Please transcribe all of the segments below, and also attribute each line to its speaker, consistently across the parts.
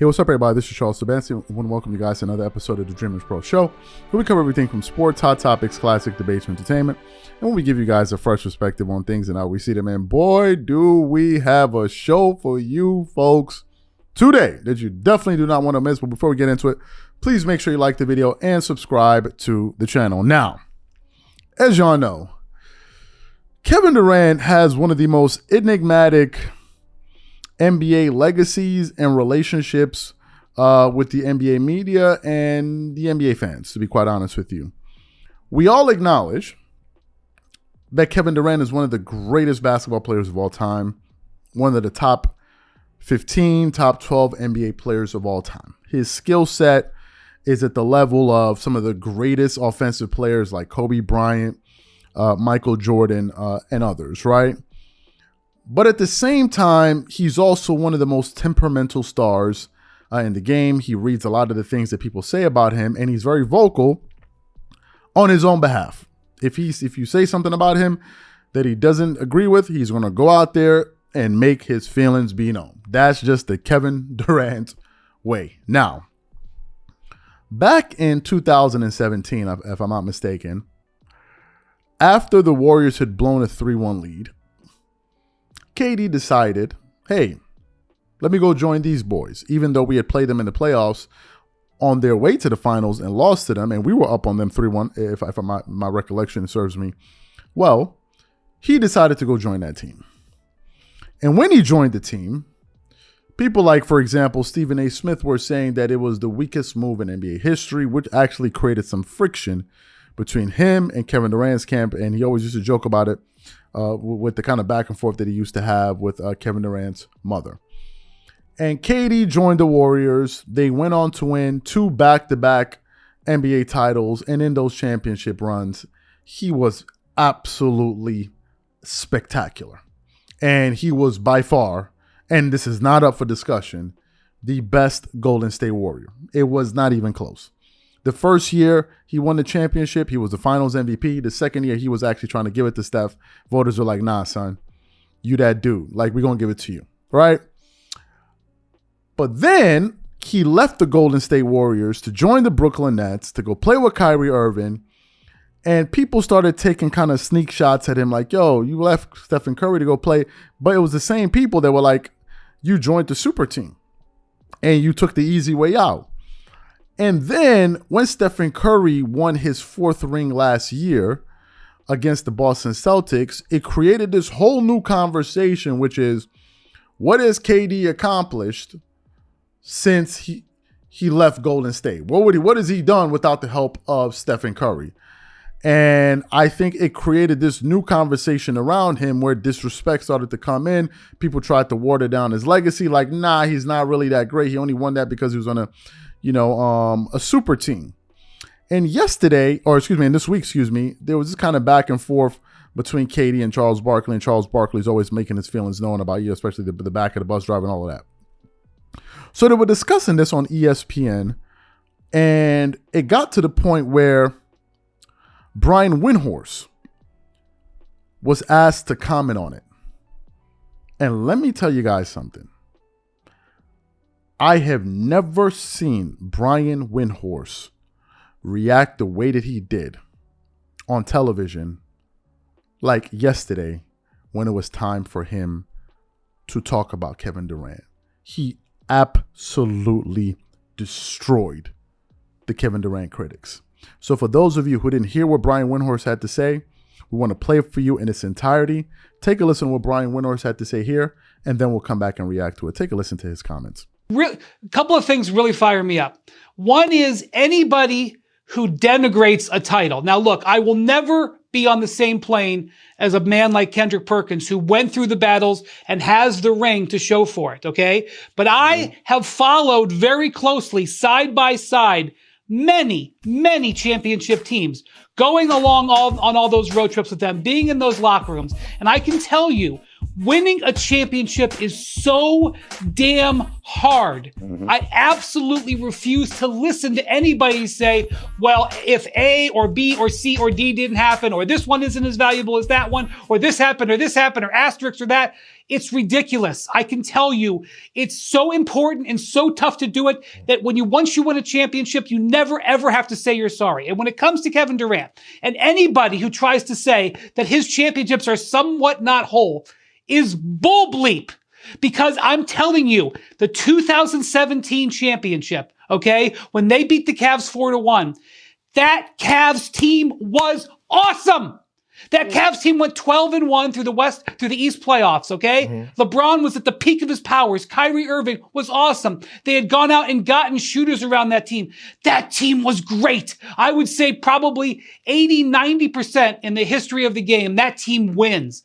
Speaker 1: Hey, what's up, everybody? This is Charles Sebastian. I want to welcome you guys to another episode of the Dreamerspro Show, where we cover everything from sports, hot topics, classic debates, and entertainment, and when we give you guys a fresh perspective on things and how we see them. And boy, do we have a show for you folks today that you definitely do not want to miss. But before we get into it, please make sure you like the video and subscribe to the channel. Now, as y'all know, Kevin Durant has one of the most enigmatic NBA legacies and relationships with the NBA media and the NBA fans, to be quite honest with you. We all acknowledge that Kevin Durant is one of the greatest basketball players of all time, one of the top 15, top 12 NBA players of all time. His skill set is at the level of some of the greatest offensive players like Kobe Bryant, Michael Jordan, and others, right? But at the same time, he's also one of the most temperamental stars in the game. He reads a lot of the things that people say about him, and he's very vocal on his own behalf. If you say something about him that he doesn't agree with, he's going to go out there and make his feelings be known. That's just the Kevin Durant way. Now, back in 2017, if I'm not mistaken, after the Warriors had blown a 3-1 lead, KD decided, hey, let me go join these boys, even though we had played them in the playoffs on their way to the finals and lost to them, and we were up on them 3-1, if my recollection serves me well. He decided to go join that team. And when he joined the team, people like, for example, Stephen A. Smith were saying that it was the weakest move in NBA history, which actually created some friction between him and Kevin Durant's camp, and he always used to joke about it with the kind of back and forth that he used to have with Kevin Durant's mother. And KD joined the Warriors. They went on to win 2 back-to-back NBA titles, and in those championship runs, he was absolutely spectacular. And he was by far, and this is not up for discussion, the best Golden State Warrior. It was not even close. The first year he won the championship, he was the finals MVP. The second year he was actually trying to give it to Steph. Voters were like, nah, son, you that dude. Like, we're going to give it to you, right? But then he left the Golden State Warriors to join the Brooklyn Nets to go play with Kyrie Irving. And people started taking kind of sneak shots at him like, yo, you left Stephen Curry to go play. But it was the same people that were like, you joined the super team and you took the easy way out. And then when Stephen Curry won his 4th ring last year against the Boston Celtics, it created this whole new conversation, which is, what has KD accomplished since he left Golden State? What has he done without the help of Stephen Curry? And I think it created this new conversation around him where disrespect started to come in. People tried to water down his legacy, like, nah, he's not really that great. He only won that because he was on a super team. And this week, there was this kind of back and forth between KD and Charles Barkley, and Charles Barkley's always making his feelings known about you, especially the back of the bus driver and all of that. So they were discussing this on ESPN, and it got to the point where Brian Windhorst was asked to comment on it. And let me tell you guys something. I have never seen Brian Windhorst react the way that he did on television like yesterday when it was time for him to talk about Kevin Durant. He absolutely destroyed the Kevin Durant critics. So for those of you who didn't hear what Brian Windhorst had to say, we want to play it for you in its entirety. Take a listen to what Brian Windhorst had to say here, and then we'll come back and react to it. Take a listen to his comments.
Speaker 2: A couple of things really fire me up. One is anybody who denigrates a title. Now, look, I will never be on the same plane as a man like Kendrick Perkins who went through the battles and has the ring to show for it, okay? But I have followed very closely, side by side, many championship teams, going along on all those road trips with them, being in those locker rooms. And I can tell you, winning a championship is so damn hard. I absolutely refuse to listen to anybody say, well, if A or B or C or D didn't happen, or this one isn't as valuable as that one, or this happened, or asterisk or that. It's ridiculous. I can tell you, it's so important and so tough to do it that once you win a championship, you never ever have to say you're sorry. And when it comes to Kevin Durant, and anybody who tries to say that his championships are somewhat not whole is bull bleep. Because I'm telling you, the 2017 championship, okay, when they beat the Cavs 4-1, that Cavs team was awesome. That Cavs team went 12-1 through the East playoffs, okay? LeBron was at the peak of his powers. Kyrie Irving was awesome. They had gone out and gotten shooters around that team. That team was great. I would say probably 80-90% in the history of the game, that team wins.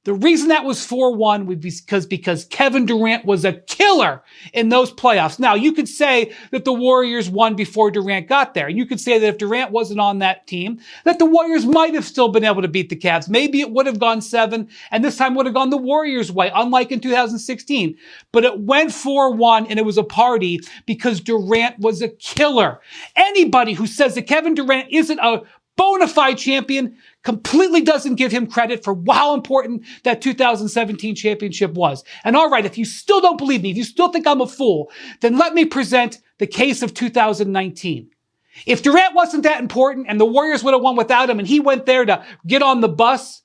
Speaker 2: The reason that was 4-1 would be because Kevin Durant was a killer in those playoffs. Now, you could say that the Warriors won before Durant got there. And you could say that if Durant wasn't on that team, that the Warriors might have still been able to beat the Cavs. Maybe it would have gone 7, and this time would have gone the Warriors' way, unlike in 2016. But it went 4-1, and it was a party because Durant was a killer. Anybody who says that Kevin Durant isn't a bona fide champion completely doesn't give him credit for how important that 2017 championship was. And all right, if you still don't believe me, if you still think I'm a fool, then let me present the case of 2019. If Durant wasn't that important and the Warriors would have won without him and he went there to get on the bus,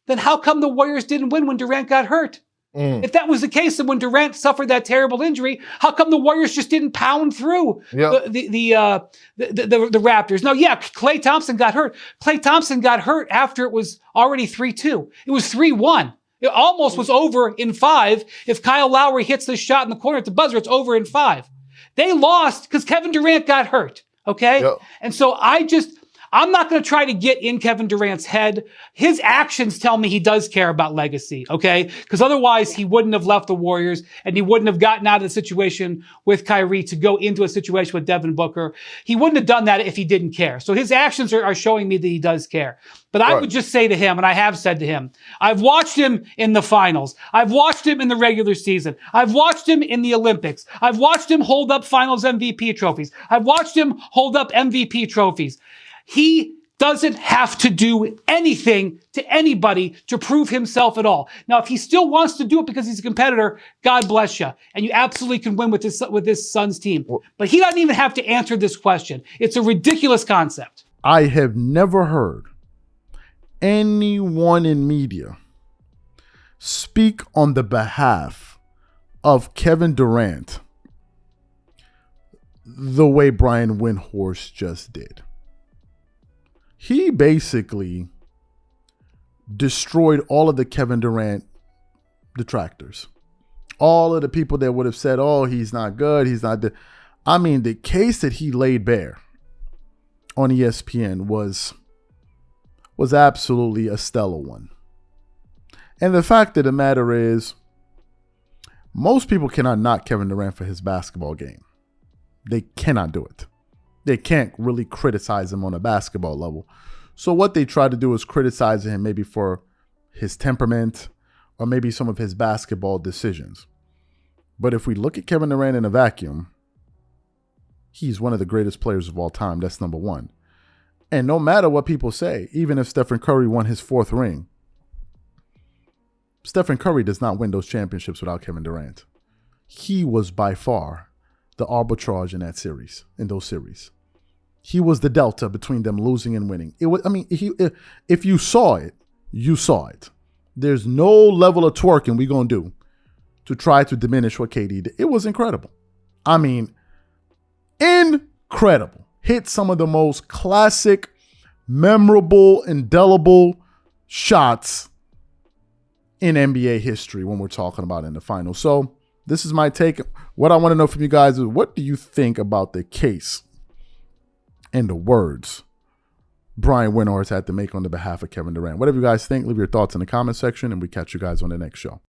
Speaker 2: then how come the Warriors didn't win when Durant got hurt? If that was the case, and when Durant suffered that terrible injury, how come the Warriors just didn't pound through the Raptors? No, yeah, Klay Thompson got hurt. Klay Thompson got hurt after it was already 3-2. It was 3-1. It almost was over in 5. If Kyle Lowry hits this shot in the corner at the buzzer, it's over in 5. They lost because Kevin Durant got hurt, okay? Yep. And so I'm not going to try to get in Kevin Durant's head. His actions tell me he does care about legacy, okay? Because otherwise he wouldn't have left the Warriors and he wouldn't have gotten out of the situation with Kyrie to go into a situation with Devin Booker. He wouldn't have done that if he didn't care. So his actions are showing me that he does care. But I would just say to him, and I have said to him, I've watched him in the finals. I've watched him in the regular season. I've watched him in the Olympics. I've watched him hold up finals MVP trophies. I've watched him hold up MVP trophies. He doesn't have to do anything to anybody to prove himself at all. Now, if he still wants to do it because he's a competitor, God bless you. And you absolutely can win with this Suns team. But he doesn't even have to answer this question. It's a ridiculous concept.
Speaker 1: I have never heard anyone in media speak on the behalf of Kevin Durant the way Brian Windhorst just did. He basically destroyed all of the Kevin Durant detractors. All of the people that would have said, oh, he's not good, he's not good. I mean, the case that he laid bare on ESPN was absolutely a stellar one. And the fact of the matter is, most people cannot knock Kevin Durant for his basketball game. They cannot do it. They can't really criticize him on a basketball level. So what they try to do is criticize him maybe for his temperament or maybe some of his basketball decisions. But if we look at Kevin Durant in a vacuum, he's one of the greatest players of all time. That's number one. And no matter what people say, even if Stephen Curry won his 4th ring, Stephen Curry does not win those championships without Kevin Durant. He was by far the arbitrage in those series. He was the delta between them losing and winning. If you saw it, you saw it. There's no level of twerking we're going to do to try to diminish what KD did. It was incredible. I mean, incredible. Hit some of the most classic, memorable, indelible shots in NBA history when we're talking about in the finals. So this is my take. What I want to know from you guys is, what do you think about the case and the words Brian Windhorst had to make on the behalf of Kevin Durant? Whatever you guys think, leave your thoughts in the comment section, and we catch you guys on the next show.